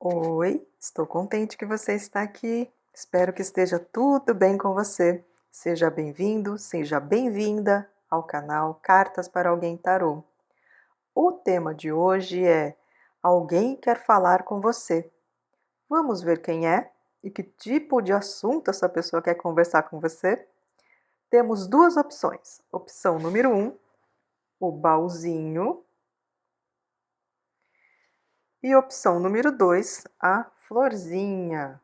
Oi, estou contente que você está aqui. Espero que esteja tudo bem com você. Seja bem-vindo, seja bem-vinda ao canal Cartas para Alguém Tarô. O tema de hoje é Alguém quer falar com você. Vamos ver quem é e que tipo de assunto essa pessoa quer conversar com você? Temos duas opções. Opção número 1, o baúzinho. E opção número 2, a florzinha.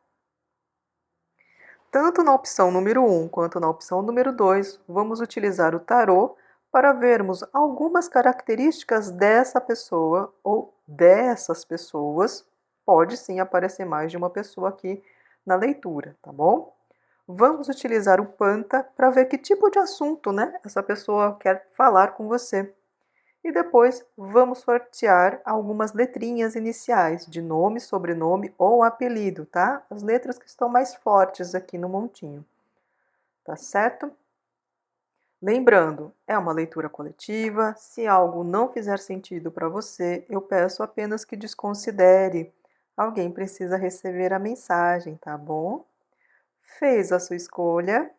Tanto na opção número 1 quanto na opção número 2, vamos utilizar o tarô para vermos algumas características dessa pessoa ou dessas pessoas. Pode sim aparecer mais de uma pessoa aqui na leitura, tá bom? Vamos utilizar o Panta para ver que tipo de assunto, né, essa pessoa quer falar com você. E depois vamos sortear algumas letrinhas iniciais de nome, sobrenome ou apelido, tá? As letras que estão mais fortes aqui no montinho, tá certo? Lembrando, é uma leitura coletiva. Se algo não fizer sentido para você, eu peço apenas que desconsidere. Alguém precisa receber a mensagem, tá bom? Fez a sua escolha?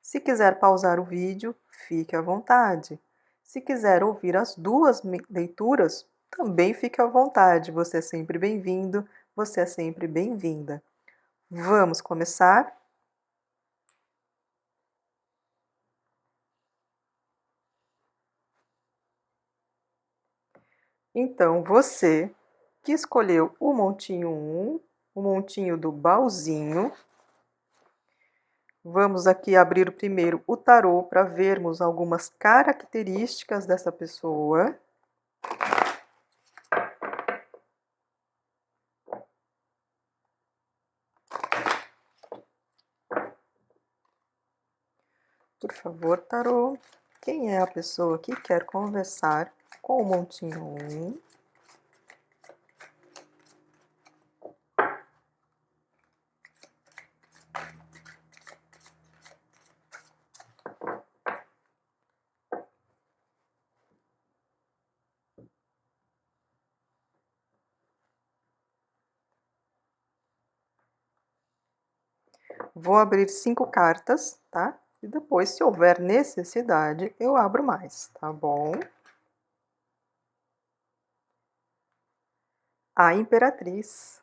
Se quiser pausar o vídeo, fique à vontade. Se quiser ouvir as duas leituras, também fique à vontade. Você é sempre bem-vindo, você é sempre bem-vinda. Vamos começar? Então, você que escolheu o montinho 1, o montinho do baúzinho, vamos aqui abrir primeiro o tarô para vermos algumas características dessa pessoa. Por favor, tarô, quem é a pessoa que quer conversar com o montinho 1? Vou abrir 5 cartas, tá? E depois, se houver necessidade, eu abro mais, tá bom? A Imperatriz.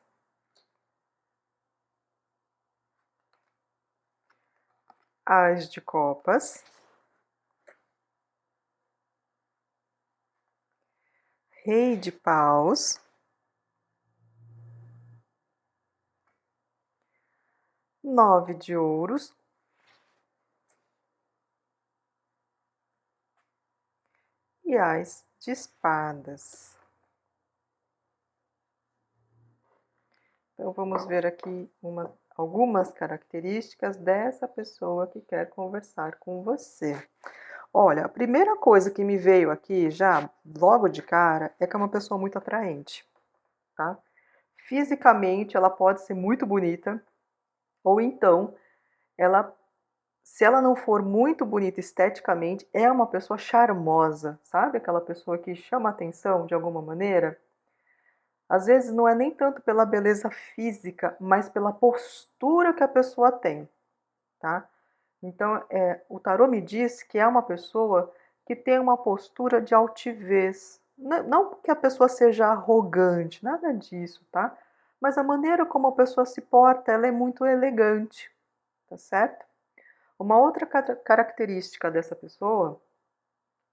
As de Copas. Rei de Paus. 9 de Ouros. E As de Espadas. Então, vamos ver aqui algumas características dessa pessoa que quer conversar com você. Olha, a primeira coisa que me veio aqui já, logo de cara, é que é uma pessoa muito atraente, tá? Fisicamente, ela pode ser muito bonita, ou então, ela, se ela não for muito bonita esteticamente, é uma pessoa charmosa, sabe? Aquela pessoa que chama atenção de alguma maneira. Às vezes não é nem tanto pela beleza física, mas pela postura que a pessoa tem, tá? Então, o tarô me diz que é uma pessoa que tem uma postura de altivez. Não que a pessoa seja arrogante, nada disso, tá? Mas a maneira como a pessoa se porta, ela é muito elegante, tá certo? Uma outra característica dessa pessoa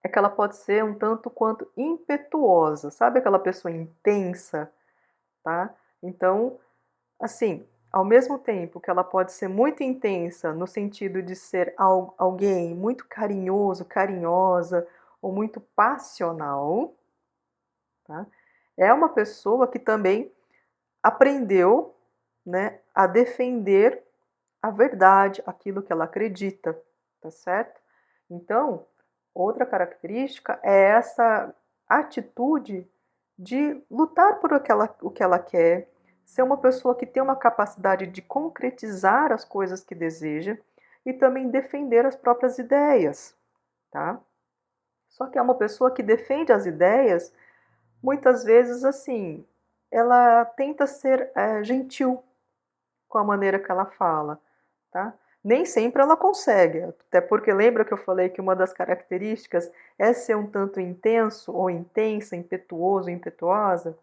é que ela pode ser um tanto quanto impetuosa, sabe aquela pessoa intensa, tá? Então, assim, ao mesmo tempo que ela pode ser muito intensa no sentido de ser alguém muito carinhoso, carinhosa ou muito passional, tá? É uma pessoa que também aprendeu, né, a defender a verdade, aquilo que ela acredita, tá certo? Então, outra característica é essa atitude de lutar por o que ela quer, ser uma pessoa que tem uma capacidade de concretizar as coisas que deseja e também defender as próprias ideias, tá? Só que é uma pessoa que defende as ideias muitas vezes assim, ela tenta ser gentil com a maneira que ela fala, tá? Nem sempre ela consegue, até porque lembra que eu falei que uma das características é ser um tanto intenso ou intensa, impetuoso, impetuosa?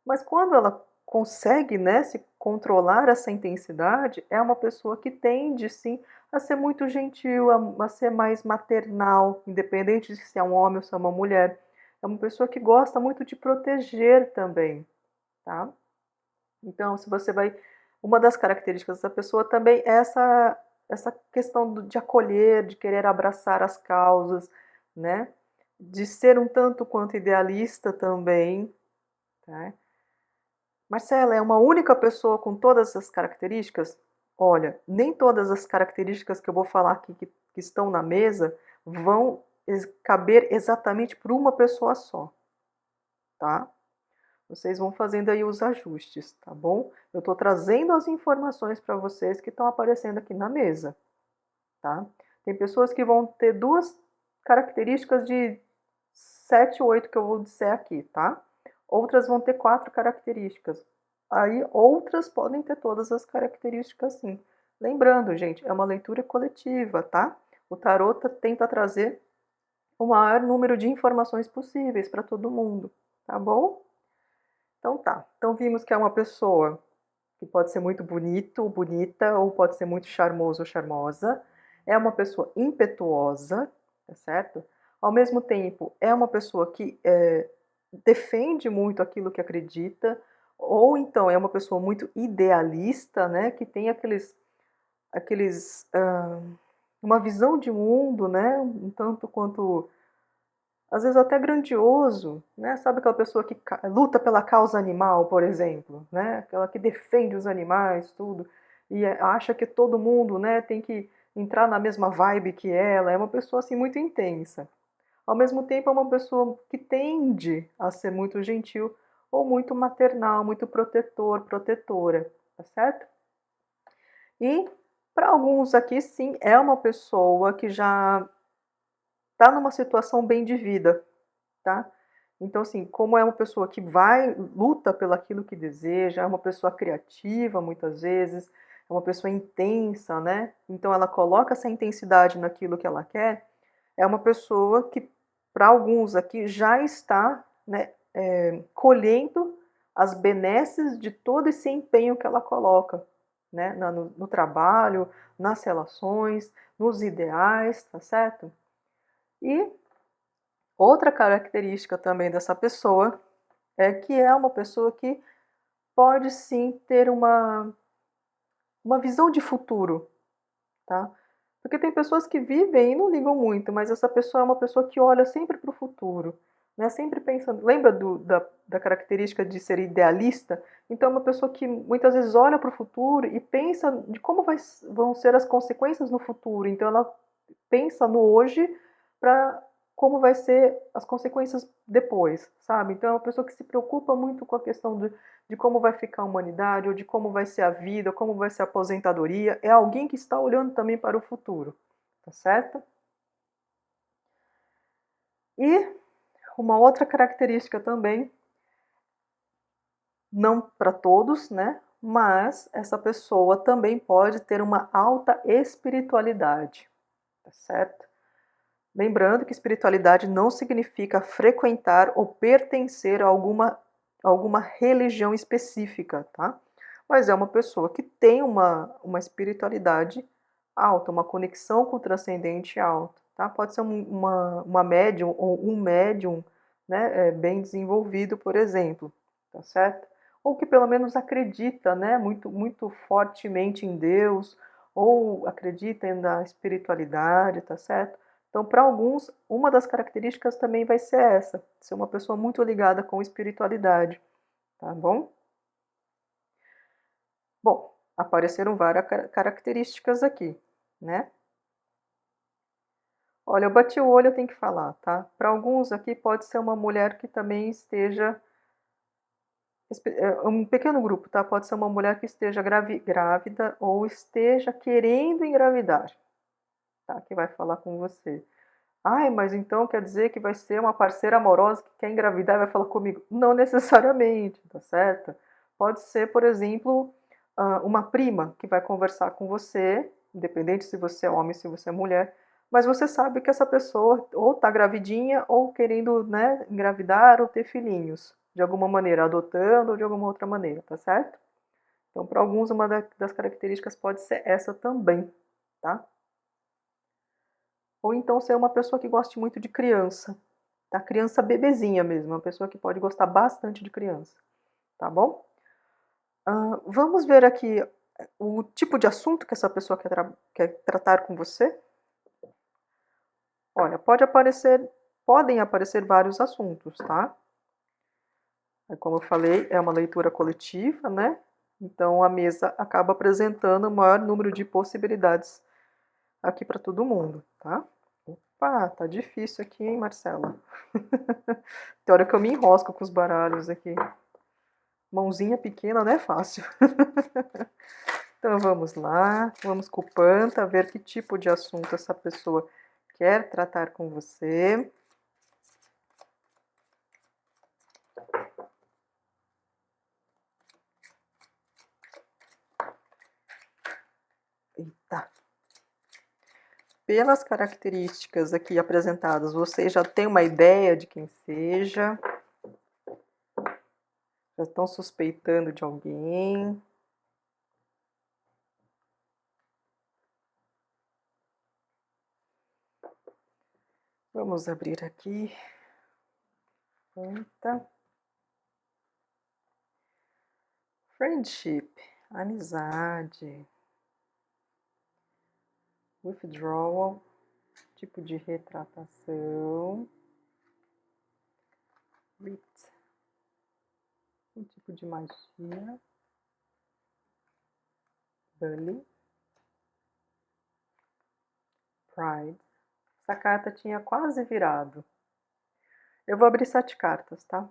Mas quando ela consegue, né, se controlar essa intensidade, é uma pessoa que tende, sim, a ser muito gentil, a ser mais maternal, independente de se é um homem ou se é uma mulher. É uma pessoa que gosta muito de proteger também, tá? Então, se você vai. Uma das características dessa pessoa também é essa questão de acolher, de querer abraçar as causas, né? De ser um tanto quanto idealista também, tá? Marcela, é uma única pessoa com todas essas características? Olha, nem todas as características que eu vou falar aqui que estão na mesa vão caber exatamente por uma pessoa só, tá? Vocês vão fazendo aí os ajustes, tá bom? Eu estou trazendo as informações para vocês que estão aparecendo aqui na mesa, tá? Tem pessoas que vão ter duas características de 7, 8 que eu vou dizer aqui, tá? Outras vão ter 4 características. Aí outras podem ter todas as características sim. Lembrando, gente, é uma leitura coletiva, tá? O tarot tenta trazer o maior número de informações possíveis para todo mundo, tá bom? Então tá. Então vimos que é uma pessoa que pode ser muito bonito ou bonita, ou pode ser muito charmoso ou charmosa. É uma pessoa impetuosa, tá certo? Ao mesmo tempo, é uma pessoa que defende muito aquilo que acredita, ou então é uma pessoa muito idealista, né? Que tem aqueles uma visão de mundo, né? Um tanto quanto às vezes até grandioso, né? Sabe aquela pessoa que luta pela causa animal, por exemplo, né? Aquela que defende os animais, tudo, e acha que todo mundo, né, tem que entrar na mesma vibe que ela. É uma pessoa assim muito intensa. Ao mesmo tempo, é uma pessoa que tende a ser muito gentil ou muito maternal, muito protetor, protetora, tá certo? E para alguns aqui, sim, é uma pessoa que já está numa situação bem de vida, tá? Então, assim, como é uma pessoa que luta pelo aquilo que deseja, é uma pessoa criativa muitas vezes, é uma pessoa intensa, né? Então ela coloca essa intensidade naquilo que ela quer, é uma pessoa que, para alguns aqui, já está, né, colhendo as benesses de todo esse empenho que ela coloca, né? No trabalho, nas relações, nos ideais, tá certo? E outra característica também dessa pessoa é que é uma pessoa que pode sim ter uma visão de futuro, tá? Porque tem pessoas que vivem e não ligam muito, mas essa pessoa é uma pessoa que olha sempre para o futuro, né? Sempre pensando. Lembra da característica de ser idealista? Então é uma pessoa que muitas vezes olha para o futuro e pensa de como vão ser as consequências no futuro. Então ela pensa no hoje para como vai ser as consequências depois, sabe? Então é uma pessoa que se preocupa muito com a questão de como vai ficar a humanidade, ou de como vai ser a vida, como vai ser a aposentadoria. É alguém que está olhando também para o futuro, tá certo? E uma outra característica também, não para todos, né? Mas essa pessoa também pode ter uma alta espiritualidade, tá certo? Lembrando que espiritualidade não significa frequentar ou pertencer a alguma religião específica, tá? Mas é uma pessoa que tem uma espiritualidade alta, uma conexão com o transcendente alta, tá? Pode ser uma médium ou um médium, né, bem desenvolvido, por exemplo, tá certo? Ou que pelo menos acredita, né, muito, muito fortemente em Deus, ou acredita na espiritualidade, tá certo? Então, para alguns, uma das características também vai ser essa, ser uma pessoa muito ligada com espiritualidade, tá bom? Bom, apareceram várias características aqui, né? Olha, eu bati o olho, eu tenho que falar, tá? Para alguns aqui pode ser uma mulher que também esteja, um pequeno grupo, tá? Pode ser uma mulher que esteja grávida ou esteja querendo engravidar, tá? Que vai falar com você. Ai, mas então quer dizer que vai ser uma parceira amorosa que quer engravidar e vai falar comigo? Não necessariamente, tá certo? Pode ser, por exemplo, uma prima que vai conversar com você, independente se você é homem, se você é mulher, mas você sabe que essa pessoa ou está gravidinha ou querendo, né, engravidar ou ter filhinhos, de alguma maneira, adotando ou de alguma outra maneira, tá certo? Então, para alguns, uma das características pode ser essa também, tá? Ou então ser uma pessoa que goste muito de criança, tá? Criança bebezinha mesmo, uma pessoa que pode gostar bastante de criança, tá bom? Vamos ver aqui o tipo de assunto que essa pessoa quer tratar com você? Olha, podem aparecer vários assuntos, tá? Como eu falei, é uma leitura coletiva, né? Então a mesa acaba apresentando o maior número de possibilidades aqui para todo mundo, tá? Opa, tá difícil aqui, hein, Marcela? Tem hora que eu me enrosco com os baralhos aqui. Mãozinha pequena não é fácil. Então vamos lá, vamos com o Panta, ver que tipo de assunto essa pessoa quer tratar com você. Eita. Pelas características aqui apresentadas, você já tem uma ideia de quem seja? Já estão suspeitando de alguém? Vamos abrir aqui. Panta. Friendship, amizade. Withdrawal, tipo de retratação. Wit, um tipo de magia. Bully. Pride. Essa carta tinha quase virado. Eu vou abrir 7 cartas, tá?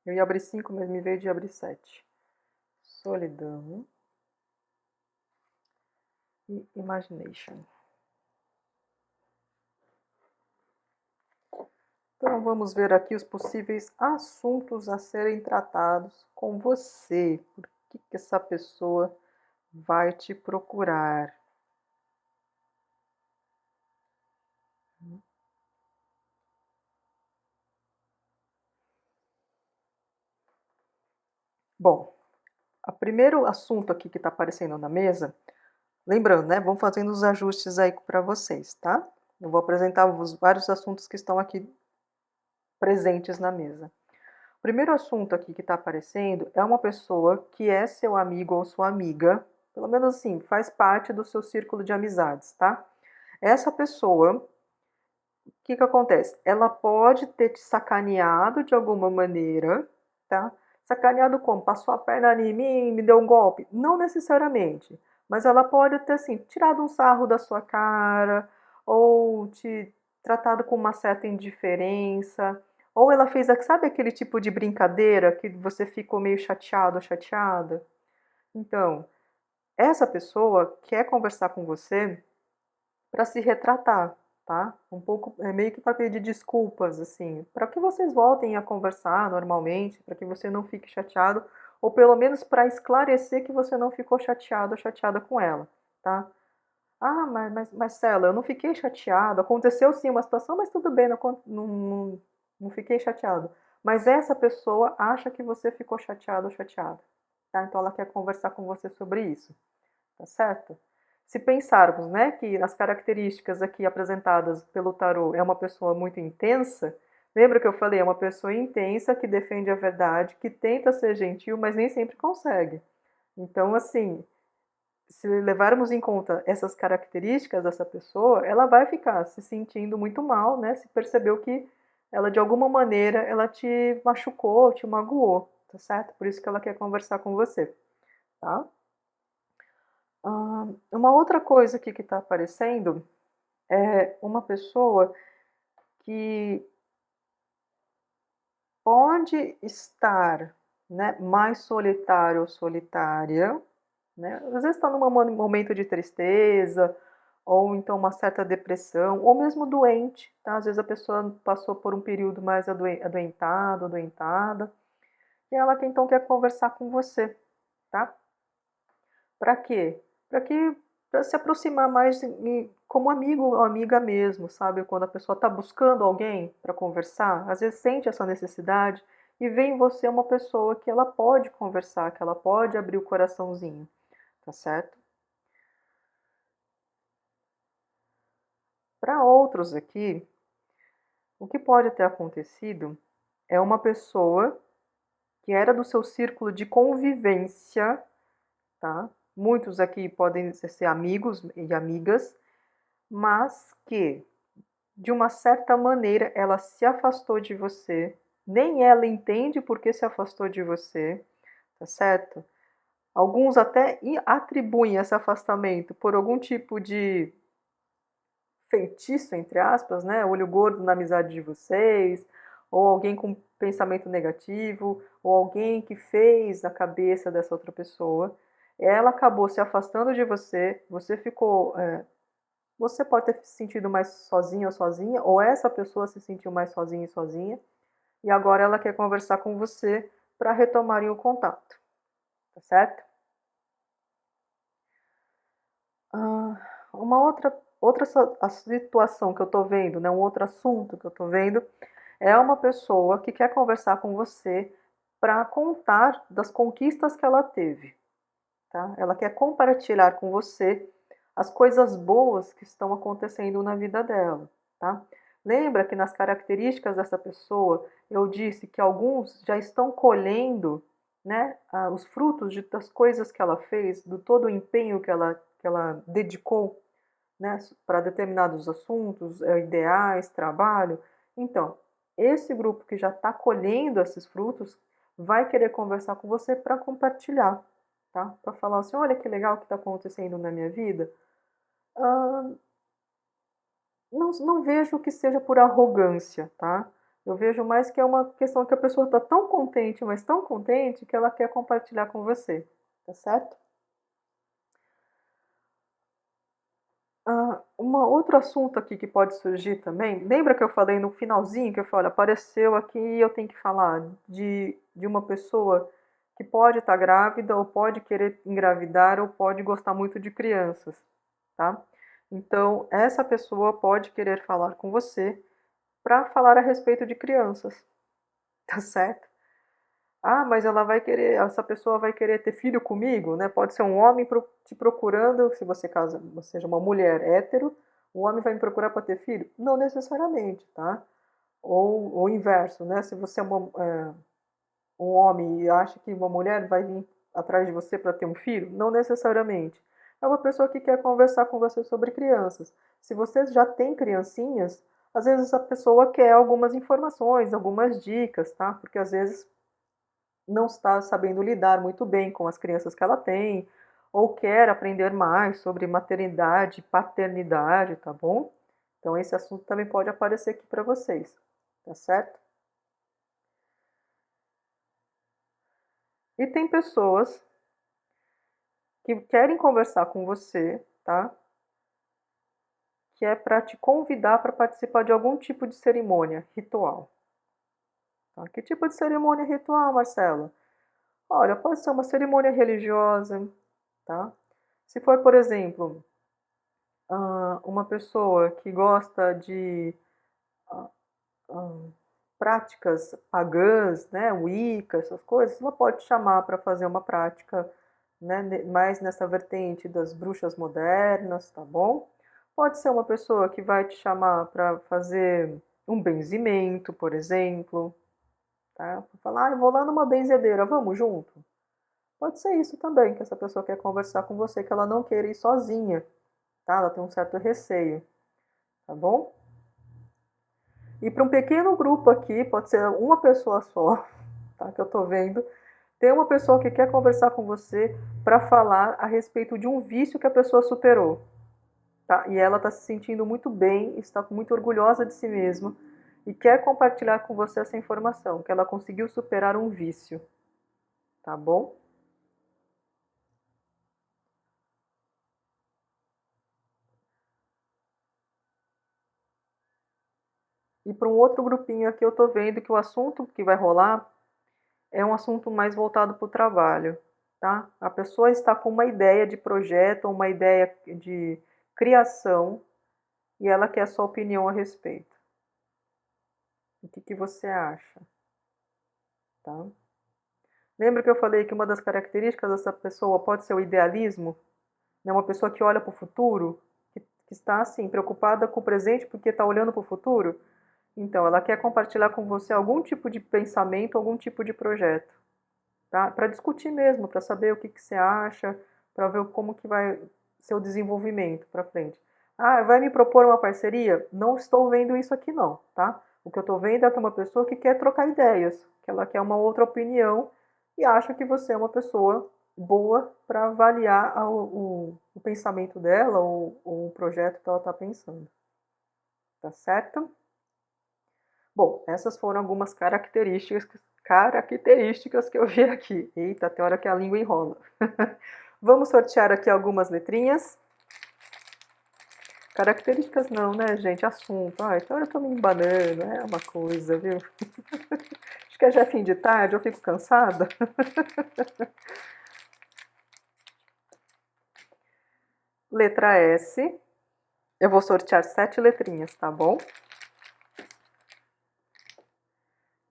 Eu ia abrir 5, mas me veio de abrir 7. Solidão. E Imagination. Então vamos ver aqui os possíveis assuntos a serem tratados com você. Por que essa pessoa vai te procurar? Bom, o primeiro assunto aqui que está aparecendo na mesa, lembrando, né? Vamos fazendo os ajustes aí para vocês, tá? Eu vou apresentar os vários assuntos que estão aqui presentes na mesa. O primeiro assunto aqui que está aparecendo é uma pessoa que é seu amigo ou sua amiga, pelo menos assim, faz parte do seu círculo de amizades, tá? Essa pessoa, o que acontece? Ela pode ter te sacaneado de alguma maneira, tá? Sacaneado como? Passou a perna em mim, me deu um golpe? Não necessariamente. Mas ela pode ter, assim, tirado um sarro da sua cara, ou te tratado com uma certa indiferença, ou ela fez, sabe aquele tipo de brincadeira que você ficou meio chateado ou chateada? Então, essa pessoa quer conversar com você para se retratar, tá? Um pouco, é meio que para pedir desculpas, assim, para que vocês voltem a conversar normalmente, para que você não fique chateado, ou pelo menos para esclarecer que você não ficou chateado ou chateada com ela, tá? Ah, mas Marcela, eu não fiquei chateado, aconteceu sim uma situação, mas tudo bem, não fiquei chateado. Mas essa pessoa acha que você ficou chateado ou chateada, tá? Então ela quer conversar com você sobre isso, tá certo? Se pensarmos, né, que as características aqui apresentadas pelo tarô é uma pessoa muito intensa, lembra que eu falei, é uma pessoa intensa que defende a verdade, que tenta ser gentil, mas nem sempre consegue. Então, assim, se levarmos em conta essas características dessa pessoa, ela vai ficar se sentindo muito mal, né, se percebeu que ela de alguma maneira ela te machucou, te magoou, tá certo? Por isso que ela quer conversar com você, tá? Uma outra coisa aqui que está aparecendo é uma pessoa que pode estar, né, mais solitário ou solitária, né? Às vezes está num momento de tristeza ou então uma certa depressão, ou mesmo doente, tá? Às vezes a pessoa passou por um período mais adoentado, adoentada, e ela que então quer conversar com você, tá? Para quê? Para se aproximar mais como amigo ou amiga mesmo, sabe? Quando a pessoa está buscando alguém para conversar, às vezes sente essa necessidade e vê em você uma pessoa que ela pode conversar, que ela pode abrir o coraçãozinho, tá certo? Para outros aqui, o que pode ter acontecido é uma pessoa que era do seu círculo de convivência, tá? Muitos aqui podem ser amigos e amigas, mas que, de uma certa maneira, ela se afastou de você, nem ela entende por que se afastou de você, tá certo? Alguns até atribuem esse afastamento por algum tipo de feitiço, entre aspas, né? Olho gordo na amizade de vocês, ou alguém com pensamento negativo, ou alguém que fez a cabeça dessa outra pessoa. Ela acabou se afastando de você, você ficou. Você pode ter se sentido mais sozinho ou sozinha, ou essa pessoa se sentiu mais sozinha e sozinha, e agora ela quer conversar com você para retomarem o contato, tá certo? Ah, uma outra a situação que eu tô vendo, né, um outro assunto que eu tô vendo, é uma pessoa que quer conversar com você para contar das conquistas que ela teve, tá? Ela quer compartilhar com você as coisas boas que estão acontecendo na vida dela, tá? Lembra que nas características dessa pessoa eu disse que alguns já estão colhendo, né, os frutos das coisas que ela fez, do todo o empenho que ela dedicou, né, para determinados assuntos, ideais, trabalho. Então, esse grupo que já está colhendo esses frutos vai querer conversar com você para compartilhar, tá? Para falar assim, olha que legal que está acontecendo na minha vida. Ah, não vejo que seja por arrogância, tá? Eu vejo mais que é uma questão que a pessoa está tão contente, mas tão contente, que ela quer compartilhar com você, tá certo? Uma outro assunto aqui que pode surgir também, lembra que eu falei no finalzinho, que eu falei, olha, apareceu aqui e eu tenho que falar de uma pessoa que pode estar grávida, ou pode querer engravidar, ou pode gostar muito de crianças, tá? Então, essa pessoa pode querer falar com você para falar a respeito de crianças, tá certo? Ah, mas ela vai querer, essa pessoa vai querer ter filho comigo, né? Pode ser um homem te procurando, se você casa, seja uma mulher hétero, o homem vai me procurar para ter filho? Não necessariamente, tá? Ou o inverso, né? Se você é um homem e acha que uma mulher vai vir atrás de você para ter um filho, não necessariamente. É uma pessoa que quer conversar com você sobre crianças. Se você já tem criancinhas, às vezes a pessoa quer algumas informações, algumas dicas, tá? Porque às vezes não está sabendo lidar muito bem com as crianças que ela tem, ou quer aprender mais sobre maternidade, paternidade, tá bom? Então esse assunto também pode aparecer aqui para vocês, tá certo? E tem pessoas que querem conversar com você, tá? Que é para te convidar para participar de algum tipo de cerimônia ritual. Tá? Que tipo de cerimônia ritual, Marcela? Olha, pode ser uma cerimônia religiosa, tá? Se for, por exemplo, uma pessoa que gosta de ah, ah, práticas pagãs, né, Wicca, essas coisas, ela pode chamar para fazer uma prática, né, mais nessa vertente das bruxas modernas, tá bom? Pode ser uma pessoa que vai te chamar para fazer um benzimento, por exemplo, tá? Falar, eu vou lá numa benzedeira, vamos junto? Pode ser isso também, que essa pessoa quer conversar com você, que ela não queira ir sozinha, tá? Ela tem um certo receio, tá bom? E para um pequeno grupo aqui, pode ser uma pessoa só, tá? Que eu tô vendo. Tem uma pessoa que quer conversar com você para falar a respeito de um vício que a pessoa superou, tá? E ela está se sentindo muito bem, está muito orgulhosa de si mesma e quer compartilhar com você essa informação, que ela conseguiu superar um vício, tá bom? E para um outro grupinho aqui eu tô vendo que o assunto que vai rolar é um assunto mais voltado para o trabalho, tá? A pessoa está com uma ideia de projeto, uma ideia de criação e ela quer a sua opinião a respeito. O que que você acha, tá? Lembra que eu falei que uma das características dessa pessoa pode ser o idealismo? É uma pessoa que olha para o futuro, que está assim preocupada com o presente porque está olhando para o futuro. Então, ela quer compartilhar com você algum tipo de pensamento, algum tipo de projeto, tá? Para discutir mesmo, para saber o que que você acha, para ver como que vai ser o desenvolvimento para frente. Ah, vai me propor uma parceria? Não estou vendo isso aqui não, tá? O que eu estou vendo é que é uma pessoa que quer trocar ideias, que ela quer uma outra opinião e acha que você é uma pessoa boa para avaliar o pensamento dela ou o projeto que ela está pensando. Tá certo? Bom, essas foram algumas características que eu vi aqui. Eita, tem hora que a língua enrola. Vamos sortear aqui algumas letrinhas. Características não, né, gente? Assunto. Ah, então eu tô me embanando. É uma coisa, viu? Acho que já é fim de tarde, eu fico cansada. Letra S. Eu vou sortear 7 letrinhas, tá bom?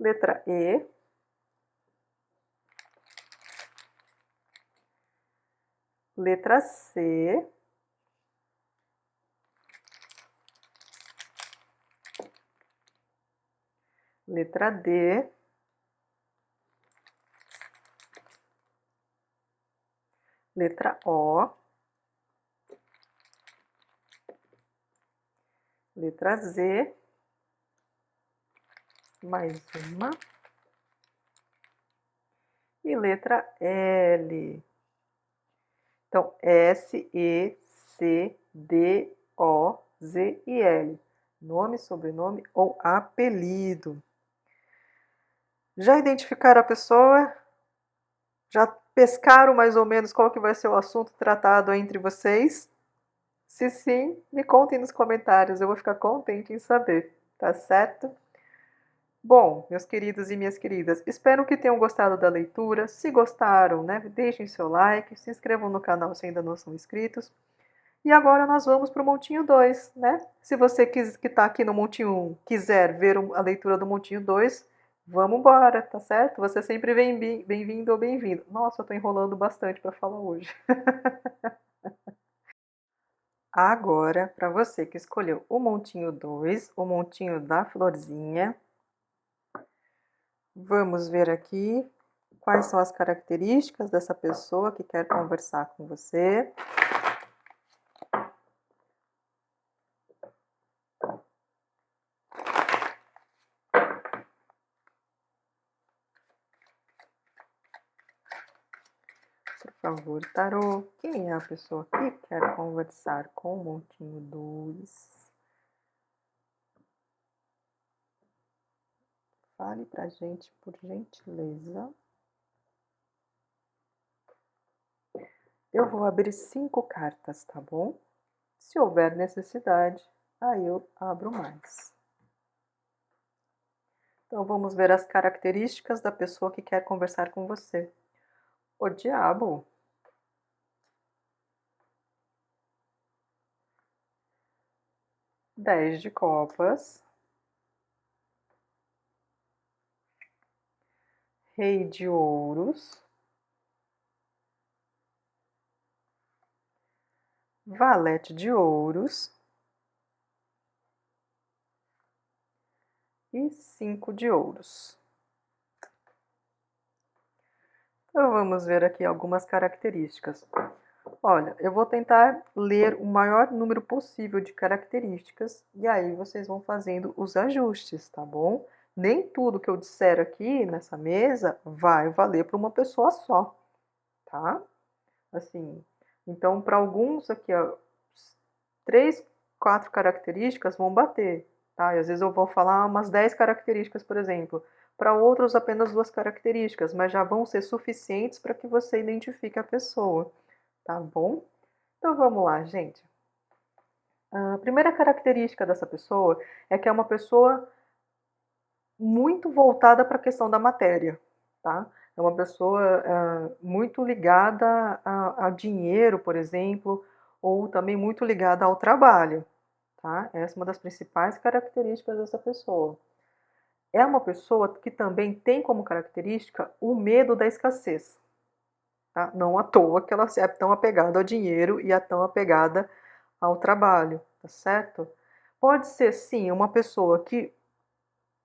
Letra E. Letra C. Letra D. Letra O. Letra Z. Mais uma. E letra L. Então, S, E, C, D, O, Z e L. Nome, sobrenome ou apelido. Já identificaram a pessoa? Já pescaram mais ou menos qual que vai ser o assunto tratado entre vocês? Se sim, me contem nos comentários, eu vou ficar contente em saber, tá certo? Bom, meus queridos e minhas queridas, espero que tenham gostado da leitura. Se gostaram, né, deixem seu like, se inscrevam no canal se ainda não são inscritos. E agora nós vamos para o montinho 2, né? Se você que está aqui no montinho 1 quiser ver a leitura do montinho 2, vamos embora, tá certo? Você é sempre bem-vindo ou bem-vindo. Nossa, eu estou enrolando bastante para falar hoje. Agora, para você que escolheu o montinho 2, o montinho da florzinha, vamos ver aqui quais são as características dessa pessoa que quer conversar com você. Por favor, tarô, quem é a pessoa que quer conversar com o montinho 2? Fale pra gente, por gentileza. Eu vou abrir 5 cartas, tá bom? Se houver necessidade, aí eu abro mais. Então vamos ver as características da pessoa que quer conversar com você. O diabo. Dez de copas. Rei de ouros. Valete de ouros. E 5 de ouros. Então vamos ver aqui algumas características. Olha, eu vou tentar ler o maior número possível de características e aí vocês vão fazendo os ajustes, tá bom? Nem tudo que eu disser aqui nessa mesa vai valer para uma pessoa só, tá? Assim, então para alguns aqui, ó, 3, 4 características vão bater, tá? E às vezes eu vou falar umas 10 características, por exemplo. Para outros, apenas 2 características, mas já vão ser suficientes para que você identifique a pessoa, tá bom? Então vamos lá, gente. A primeira característica dessa pessoa é que é uma pessoa muito voltada para a questão da matéria, tá? É uma pessoa muito ligada a dinheiro, por exemplo, ou também muito ligada ao trabalho, tá? Essa é uma das principais características dessa pessoa. É uma pessoa que também tem como característica o medo da escassez, tá? Não à toa que ela é tão apegada ao dinheiro e é tão apegada ao trabalho, tá certo? Pode ser, sim, uma pessoa que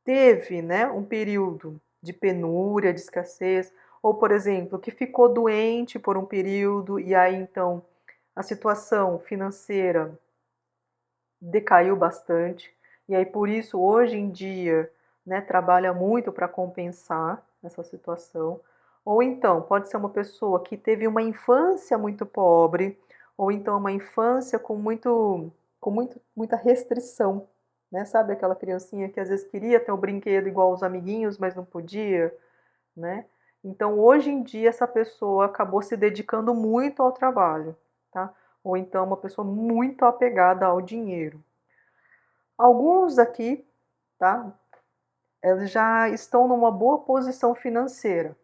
teve, né, um período de penúria, de escassez, ou, por exemplo, que ficou doente por um período e aí então a situação financeira decaiu bastante, e aí por isso hoje em dia, né, trabalha muito para compensar essa situação. Ou então pode ser uma pessoa que teve uma infância muito pobre, ou então uma infância com muita restrição, né? Sabe aquela criancinha que às vezes queria ter um brinquedo igual aos amiguinhos, mas não podia, né? Então hoje em dia essa pessoa acabou se dedicando muito ao trabalho, tá? Ou então uma pessoa muito apegada ao dinheiro. Alguns aqui, tá? Eles já estão numa boa posição financeira,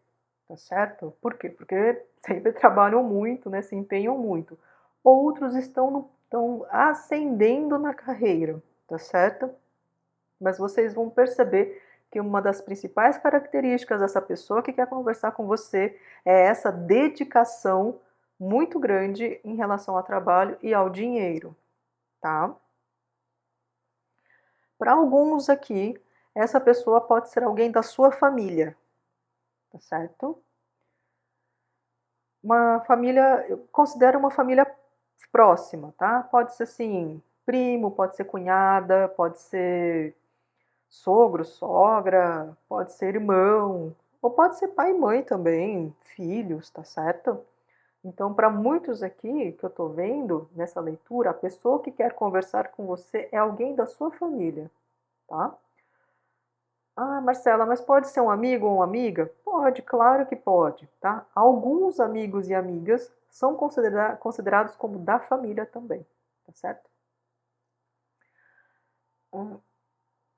tá certo? Por quê? Porque sempre trabalham muito, né? Se empenham muito. Outros estão ascendendo na carreira, tá certo? Mas vocês vão perceber que uma das principais características dessa pessoa que quer conversar com você é essa dedicação muito grande em relação ao trabalho e ao dinheiro, tá? Para alguns aqui, essa pessoa pode ser alguém da sua família, tá certo? Uma família, eu considero uma família próxima, tá? Pode ser assim, primo, pode ser cunhada, pode ser sogro, sogra, pode ser irmão, ou pode ser pai e mãe também, filhos, tá certo? Então, para muitos aqui que eu tô vendo nessa leitura, a pessoa que quer conversar com você é alguém da sua família, tá? Ah, Marcela, mas pode ser um amigo ou uma amiga? Pode, claro que pode, tá? Alguns amigos e amigas são considerados como da família também, tá certo?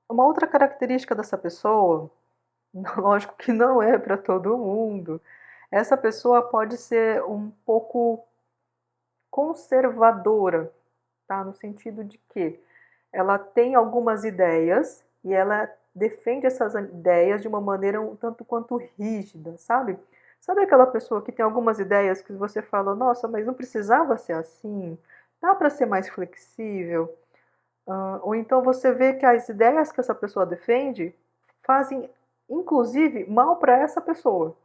Uma outra característica dessa pessoa, lógico que não é para todo mundo, essa pessoa pode ser um pouco conservadora, tá? No sentido de que ela tem algumas ideias e ela defende essas ideias de uma maneira um tanto quanto rígida, sabe? Sabe aquela pessoa que tem algumas ideias que você fala, nossa, mas não precisava ser assim, dá para ser mais flexível? Ou então você vê que as ideias que essa pessoa defende fazem, inclusive, mal para essa pessoa.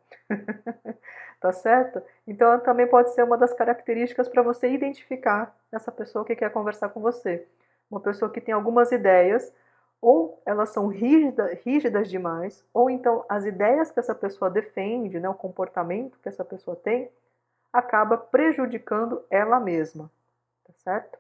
Tá certo? Então também pode ser uma das características para você identificar essa pessoa que quer conversar com você. Uma pessoa que tem algumas ideias, ou elas são rígidas demais, ou então as ideias que essa pessoa defende, né, o comportamento que essa pessoa tem, acaba prejudicando ela mesma. Tá certo?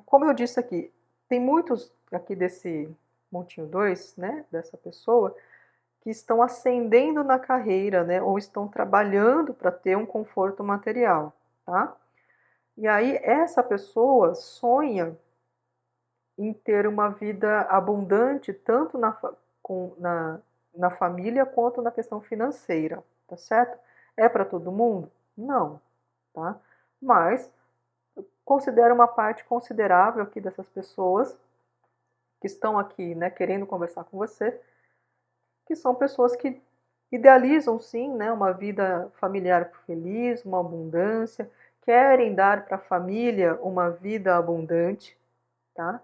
Como eu disse aqui, tem muitos aqui desse montinho 2, né, dessa pessoa, que estão ascendendo na carreira, né, ou estão trabalhando para ter um conforto material, tá? E aí essa pessoa sonha em ter uma vida abundante tanto na família quanto na questão financeira, tá certo? É para todo mundo? Não, tá? Mas considero uma parte considerável aqui dessas pessoas que estão aqui, né, querendo conversar com você, que são pessoas que idealizam sim, né, uma vida familiar feliz, uma abundância, querem dar para a família uma vida abundante, tá?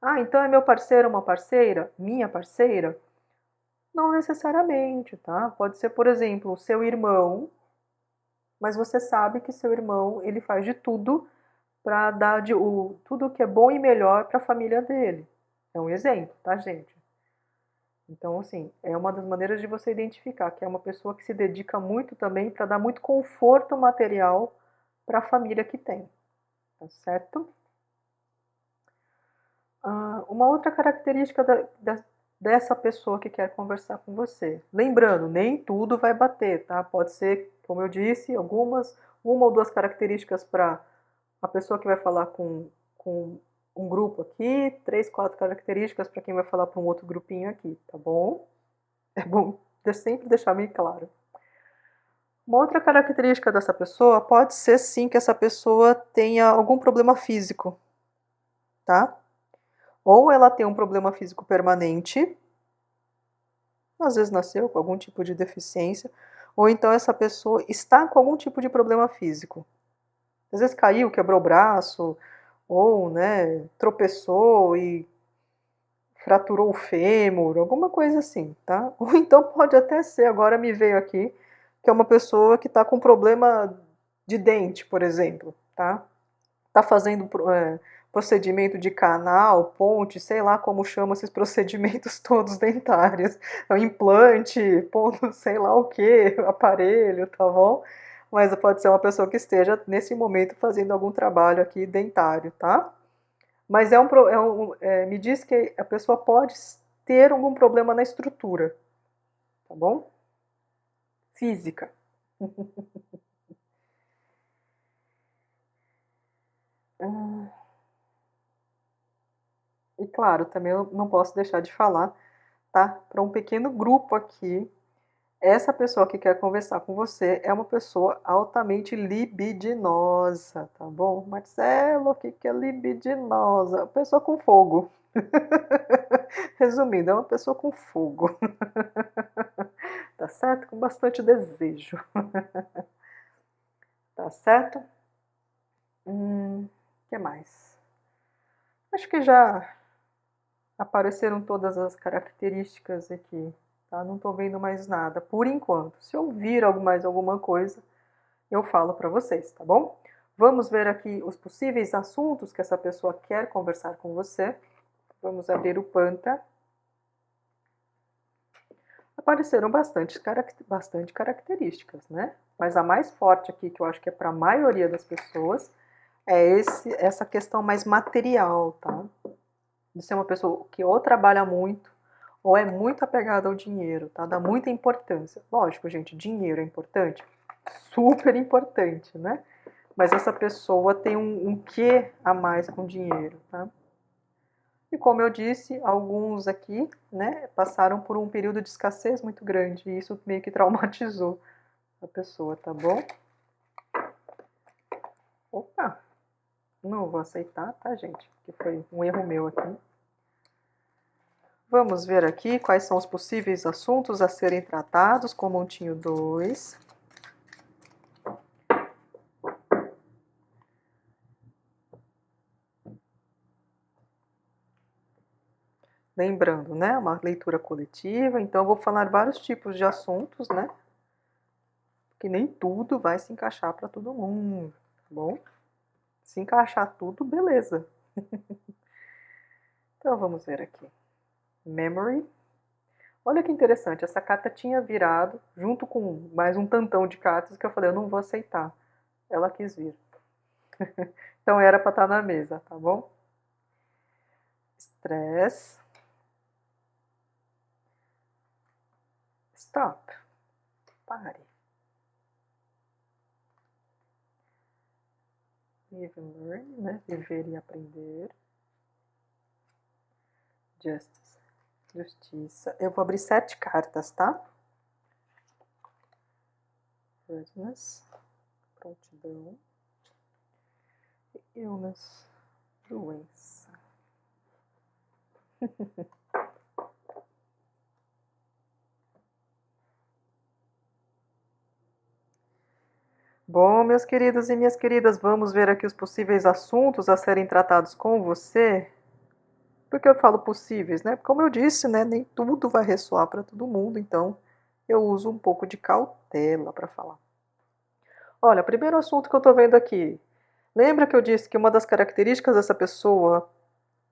Ah, então é meu parceiro ou uma parceira? Minha parceira? Não necessariamente, tá? Pode ser, por exemplo, o seu irmão, mas você sabe que seu irmão, ele faz de tudo para dar tudo que é bom e melhor para a família dele. É um exemplo, tá, gente? Então, assim, é uma das maneiras de você identificar que é uma pessoa que se dedica muito também para dar muito conforto material para a família que tem, tá certo? Uma outra característica dessa pessoa que quer conversar com você. Lembrando, nem tudo vai bater, tá? Pode ser, como eu disse, uma ou duas características para a pessoa que vai falar com um grupo aqui, 3, 4 características para quem vai falar para um outro grupinho aqui, tá bom? É bom sempre deixar bem claro. Uma outra característica dessa pessoa pode ser sim que essa pessoa tenha algum problema físico, tá? Ou ela tem um problema físico permanente, às vezes nasceu com algum tipo de deficiência, ou então essa pessoa está com algum tipo de problema físico. Às vezes caiu, quebrou o braço, ou né, tropeçou e fraturou o fêmur, alguma coisa assim, tá? Ou então pode até ser, agora me veio aqui, que é uma pessoa que está com problema de dente, por exemplo, tá? Tá fazendo procedimento de canal, ponte, sei lá como chama esses procedimentos todos dentários, implante, ponto, sei lá o que, aparelho, tá bom? Mas pode ser uma pessoa que esteja nesse momento fazendo algum trabalho aqui dentário, tá? Mas me diz que a pessoa pode ter algum problema na estrutura, tá bom? Física. E claro, também eu não posso deixar de falar, tá? Para um pequeno grupo aqui, essa pessoa que quer conversar com você é uma pessoa altamente libidinosa, tá bom? Marcelo, o que é libidinosa? Pessoa com fogo. Resumindo, é uma pessoa com fogo. Tá certo? Com bastante desejo. Tá certo? Que mais? Acho que já apareceram todas as características aqui, tá? Não tô vendo mais nada, por enquanto. Se eu vir mais alguma coisa, eu falo para vocês, tá bom? Vamos ver aqui os possíveis assuntos que essa pessoa quer conversar com você. Vamos abrir o Panta. Apareceram bastante características, né? Mas a mais forte aqui, que eu acho que é para a maioria das pessoas, é essa questão mais material, tá? De ser uma pessoa que ou trabalha muito, ou é muito apegada ao dinheiro, tá? Dá muita importância. Lógico, gente, dinheiro é importante? Super importante, né? Mas essa pessoa tem um quê a mais com dinheiro, tá? E como eu disse, alguns aqui, né, passaram por um período de escassez muito grande e isso meio que traumatizou a pessoa, tá bom? Opa, não vou aceitar, tá, gente? Que foi um erro meu aqui. Vamos ver aqui quais são os possíveis assuntos a serem tratados com o montinho 2. Lembrando, né, uma leitura coletiva, então eu vou falar vários tipos de assuntos, né? Que nem tudo vai se encaixar para todo mundo, tá bom? Se encaixar tudo, beleza. Então vamos ver aqui. Memory. Olha que interessante, essa carta tinha virado junto com mais um tantão de cartas que eu falei, eu não vou aceitar. Ela quis vir. Então era para estar na mesa, tá bom? Stress. Stop. Pare. Live and learn, né? Viver e aprender. Justice. Justiça. Eu vou abrir 7 cartas, tá? Readiness. Prontidão. Illness. Doença. Bom, meus queridos e minhas queridas, vamos ver aqui os possíveis assuntos a serem tratados com você. Por que eu falo possíveis, né? Como eu disse, né, nem tudo vai ressoar para todo mundo, então eu uso um pouco de cautela para falar. Olha, o primeiro assunto que eu estou vendo aqui. Lembra que eu disse que uma das características dessa pessoa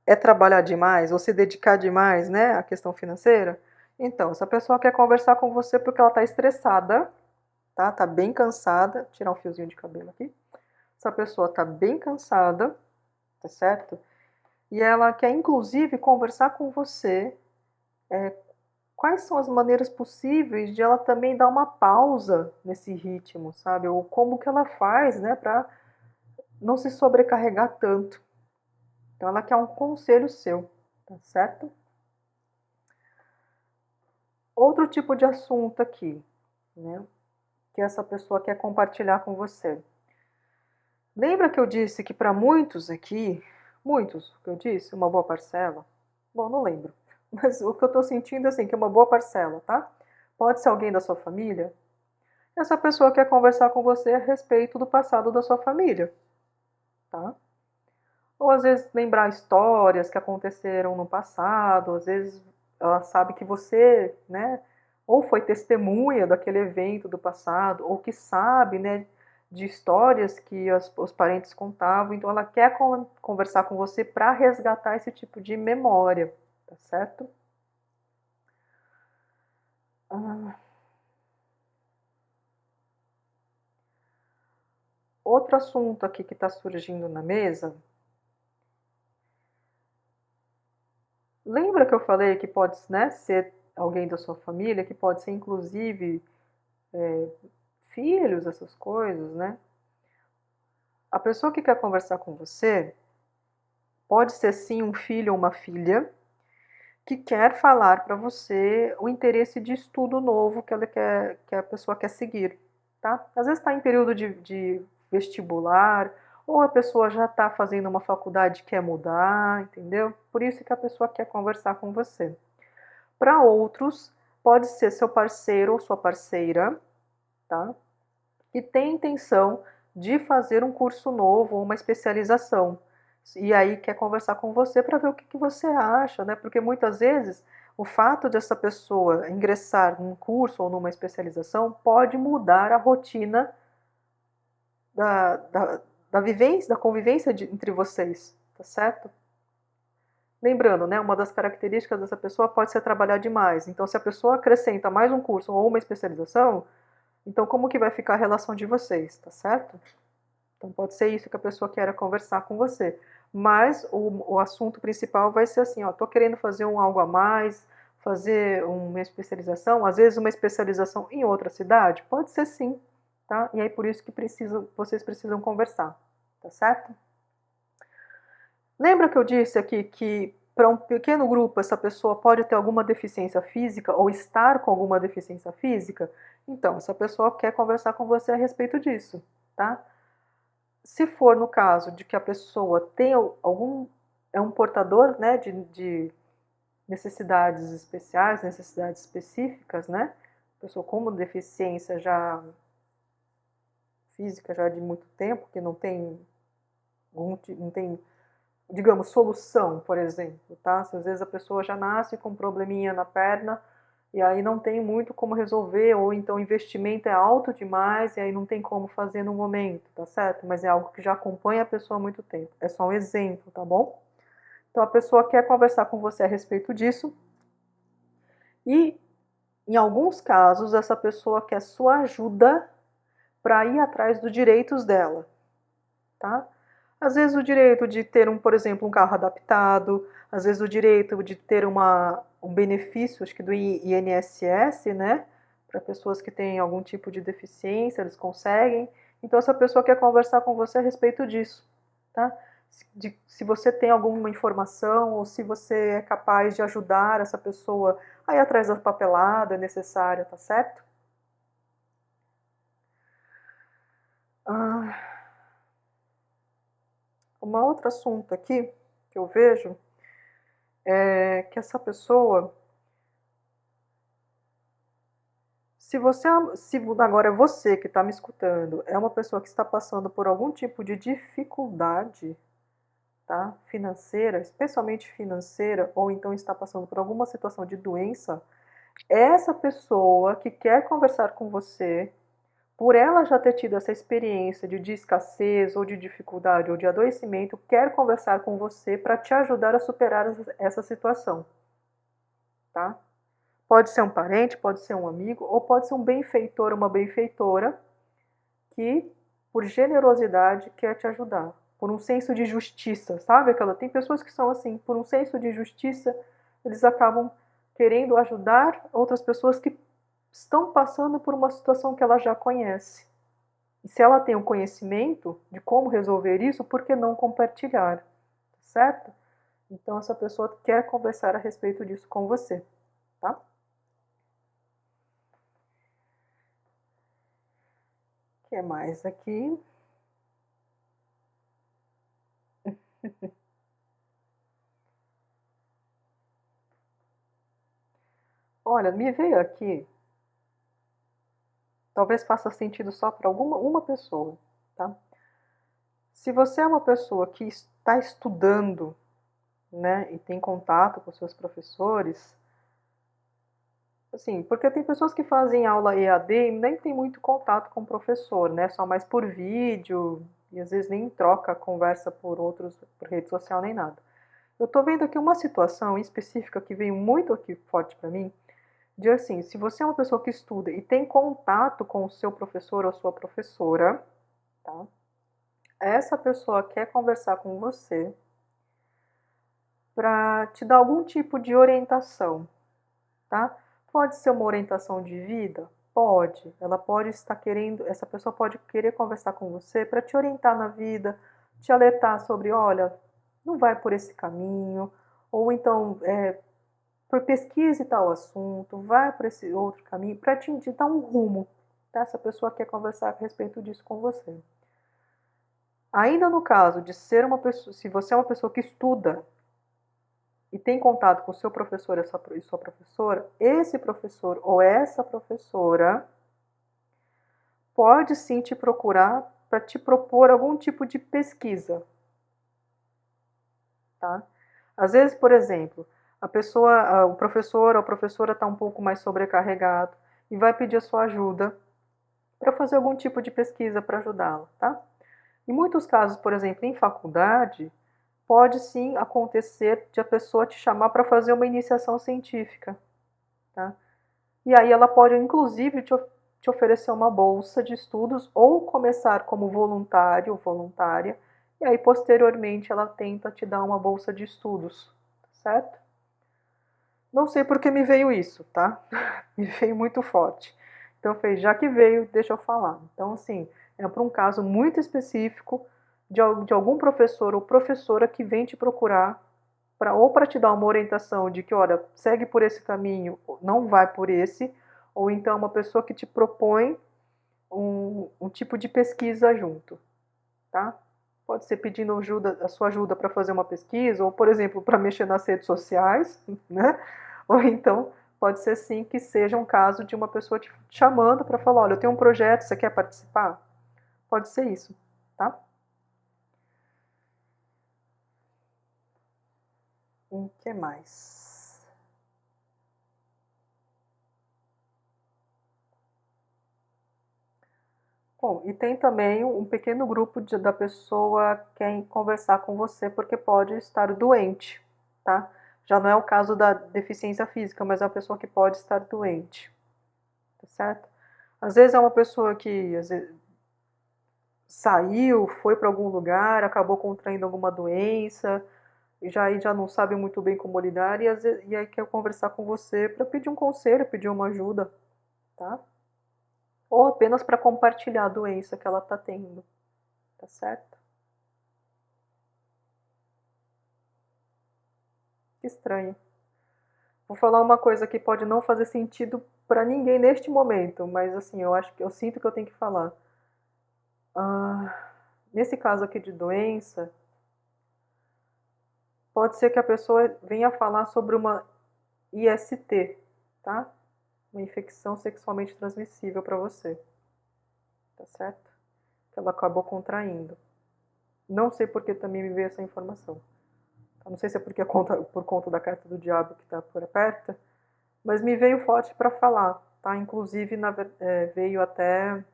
é trabalhar demais ou se dedicar demais, né, à questão financeira? Então, essa pessoa quer conversar com você porque ela está estressada, tá? Tá bem cansada. Vou tirar um fiozinho de cabelo aqui. Essa pessoa está bem cansada, tá certo? E ela quer, inclusive, conversar com você quais são as maneiras possíveis de ela também dar uma pausa nesse ritmo, sabe? Ou como que ela faz, né, para não se sobrecarregar tanto, Então ela quer um conselho seu, tá certo? Outro tipo de assunto aqui, né? Que essa pessoa quer compartilhar com você. Lembra que eu disse que para muitos aqui, muitos, que eu disse, uma boa parcela? Bom, não lembro. Mas o que eu estou sentindo é assim, que é uma boa parcela, tá? Pode ser alguém da sua família. Essa pessoa quer conversar com você a respeito do passado da sua família, tá? Ou às vezes lembrar histórias que aconteceram no passado, às vezes ela sabe que você, né, ou foi testemunha daquele evento do passado, ou que sabe, né, de histórias que os parentes contavam, então ela quer conversar com você para resgatar esse tipo de memória, tá certo? Ah, outro assunto aqui que está surgindo na mesa. Lembra que eu falei que pode, né, ser alguém da sua família, que pode ser inclusive filhos, essas coisas, né? A pessoa que quer conversar com você pode ser sim um filho ou uma filha que quer falar para você o interesse de estudo novo que ela quer, que a pessoa quer seguir, tá? Às vezes está em período de vestibular, ou a pessoa já está fazendo uma faculdade e quer mudar, entendeu? Por isso que a pessoa quer conversar com você. Para outros, pode ser seu parceiro ou sua parceira, tá? Que tem intenção de fazer um curso novo ou uma especialização. E aí quer conversar com você para ver o que você acha, né? Porque muitas vezes o fato dessa pessoa ingressar num curso ou numa especialização pode mudar a rotina da, da, da vivência, da convivência entre vocês, tá certo? Lembrando, né, uma das características dessa pessoa pode ser trabalhar demais. Então, se a pessoa acrescenta mais um curso ou uma especialização, então como que vai ficar a relação de vocês, tá certo? Então pode ser isso que a pessoa queira conversar com você. Mas o assunto principal vai ser assim, ó, tô querendo fazer um algo a mais, fazer uma especialização, às vezes uma especialização em outra cidade, pode ser sim, tá? E aí por isso que vocês precisam conversar, tá certo? Lembra que eu disse aqui que para um pequeno grupo essa pessoa pode ter alguma deficiência física ou estar com alguma deficiência física? Então, essa pessoa quer conversar com você a respeito disso, tá? Se for no caso de que a pessoa tem algum, é um portador, né, de necessidades especiais, necessidades específicas, né, pessoa com uma deficiência já física já de muito tempo, que não tem, digamos, solução, por exemplo, tá? Às vezes a pessoa já nasce com um probleminha na perna e aí não tem muito como resolver, ou então o investimento é alto demais e aí não tem como fazer no momento, tá certo? Mas é algo que já acompanha a pessoa há muito tempo. É só um exemplo, tá bom? Então a pessoa quer conversar com você a respeito disso e, em alguns casos, essa pessoa quer sua ajuda para ir atrás dos direitos dela, tá? Às vezes o direito de ter, por exemplo, um carro adaptado, às vezes o direito de ter um benefício, acho que do INSS, né? Para pessoas que têm algum tipo de deficiência, eles conseguem. Então essa pessoa quer conversar com você a respeito disso, tá? Se você tem alguma informação ou se você é capaz de ajudar essa pessoa a ir atrás da papelada necessária, tá certo? Ah, um outro assunto aqui que eu vejo é que essa pessoa, se agora é você que está me escutando, é uma pessoa que está passando por algum tipo de dificuldade, tá? Financeira, especialmente financeira, ou então está passando por alguma situação de doença, essa pessoa que quer conversar com você, por ela já ter tido essa experiência de escassez ou de dificuldade ou de adoecimento, quer conversar com você para te ajudar a superar essa situação, tá? Pode ser um parente, pode ser um amigo, ou pode ser um benfeitor, uma benfeitora que, por generosidade, quer te ajudar. Por um senso de justiça, sabe? Tem pessoas que são assim, por um senso de justiça, eles acabam querendo ajudar outras pessoas que estão passando por uma situação que ela já conhece. E se ela tem o conhecimento de como resolver isso, por que não compartilhar? Tá certo? Então essa pessoa quer conversar a respeito disso com você, tá? O que mais aqui? Olha, me veio aqui, talvez faça sentido só para uma pessoa, tá? Se você é uma pessoa que está estudando, né, e tem contato com seus professores, assim, porque tem pessoas que fazem aula EAD e nem tem muito contato com o professor, né, só mais por vídeo, e às vezes nem troca conversa por rede social nem nada. Eu tô vendo aqui uma situação específica que veio muito aqui forte para mim, de assim, se você é uma pessoa que estuda e tem contato com o seu professor ou sua professora, tá? Essa pessoa quer conversar com você para te dar algum tipo de orientação, tá? Pode ser uma orientação de vida? Pode. Ela pode estar querendo, essa pessoa pode querer conversar com você para te orientar na vida, te alertar sobre, olha, não vai por esse caminho, ou então, por pesquise tal assunto, vai por esse outro caminho, para te dar um rumo, tá? Essa pessoa quer conversar a respeito disso com você. Ainda no caso de ser uma pessoa, se você é uma pessoa que estuda e tem contato com o seu professor e sua professora, esse professor ou essa professora pode sim te procurar para te propor algum tipo de pesquisa, tá? Às vezes, por exemplo, o professor ou a professora está um pouco mais sobrecarregado e vai pedir a sua ajuda para fazer algum tipo de pesquisa para ajudá-la, tá? Em muitos casos, por exemplo, em faculdade, pode sim acontecer de a pessoa te chamar para fazer uma iniciação científica, tá? E aí ela pode, inclusive, te oferecer uma bolsa de estudos ou começar como voluntário ou voluntária, e aí posteriormente ela tenta te dar uma bolsa de estudos, certo? Não sei por que me veio isso, tá? Me veio muito forte. Então, já que veio, deixa eu falar. Então, assim, é para um caso muito específico de algum professor ou professora que vem te procurar ou para te dar uma orientação de que, olha, segue por esse caminho, não vai por esse, ou então uma pessoa que te propõe um tipo de pesquisa junto, tá? Pode ser pedindo a sua ajuda para fazer uma pesquisa, ou, por exemplo, para mexer nas redes sociais, né? Ou então, pode ser sim que seja um caso de uma pessoa te chamando para falar, olha, eu tenho um projeto, você quer participar? Pode ser isso, tá? O que mais? Bom, e tem também um pequeno grupo da pessoa que quer conversar com você porque pode estar doente, tá? Já não é o caso da deficiência física, mas é uma pessoa que pode estar doente, tá certo? Às vezes é uma pessoa que às vezes, saiu, foi para algum lugar, acabou contraindo alguma doença, e já não sabe muito bem como lidar, e aí quer conversar com você para pedir um conselho, pedir uma ajuda, tá? Ou apenas para compartilhar a doença que ela está tendo, tá certo? Que estranho. Vou falar uma coisa que pode não fazer sentido para ninguém neste momento, mas assim, eu acho que eu sinto que eu tenho que falar. Nesse caso aqui de doença, pode ser que a pessoa venha falar sobre uma IST, tá? Uma infecção sexualmente transmissível para você, tá certo? Que ela acabou contraindo. Não sei por que também me veio essa informação. Não sei se é porque por conta da carta do diabo que está por perto, mas me veio forte para falar, tá? Inclusive veio até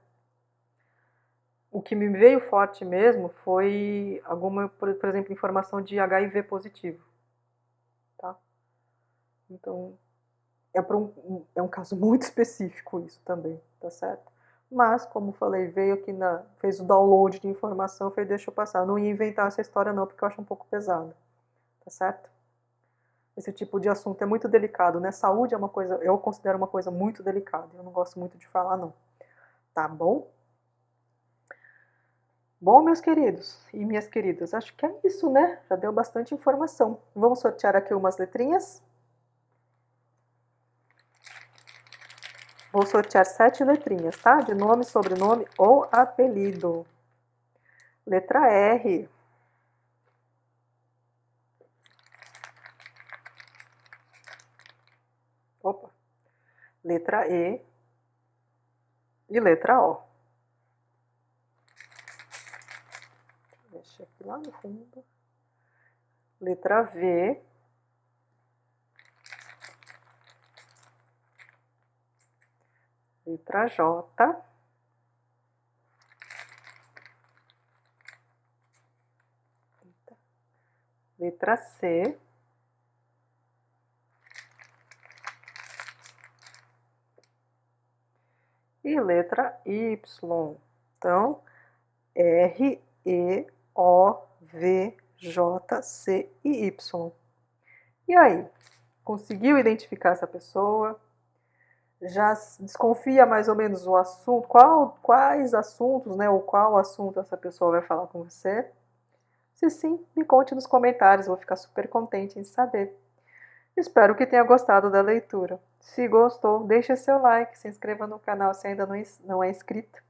o que me veio forte mesmo foi alguma, por exemplo, informação de HIV positivo, tá? Então é um caso muito específico isso também, tá certo? Mas, como falei, veio aqui fez o download de informação, fez deixa eu passar. Eu não ia inventar essa história não, porque eu acho um pouco pesado, tá certo? Esse tipo de assunto é muito delicado, né? Saúde é uma coisa, eu considero uma coisa muito delicada. Eu não gosto muito de falar, não. Tá bom? Bom, meus queridos e minhas queridas, acho que é isso, né? Já deu bastante informação. Vamos sortear aqui umas letrinhas? Vou sortear 7 letrinhas, tá? De nome, sobrenome ou apelido. Letra R. Opa. Letra E. E letra O. Deixa aqui lá no fundo. Letra V. Letra J. Letra C. E letra Y. Então, R, E, O, V, J, C e Y. E aí, conseguiu identificar essa pessoa? Já desconfia mais ou menos o assunto? Quais assuntos, né? Ou qual assunto essa pessoa vai falar com você? Se sim, me conte nos comentários, vou ficar super contente em saber. Espero que tenha gostado da leitura. Se gostou, deixe seu like, se inscreva no canal se ainda não é inscrito.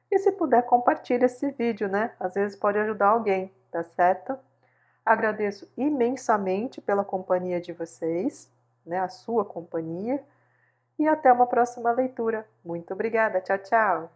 E se puder, compartilhe esse vídeo, né? Às vezes pode ajudar alguém, tá certo? Agradeço imensamente pela companhia de vocês, né? A sua companhia. E até uma próxima leitura. Muito obrigada. Tchau, tchau.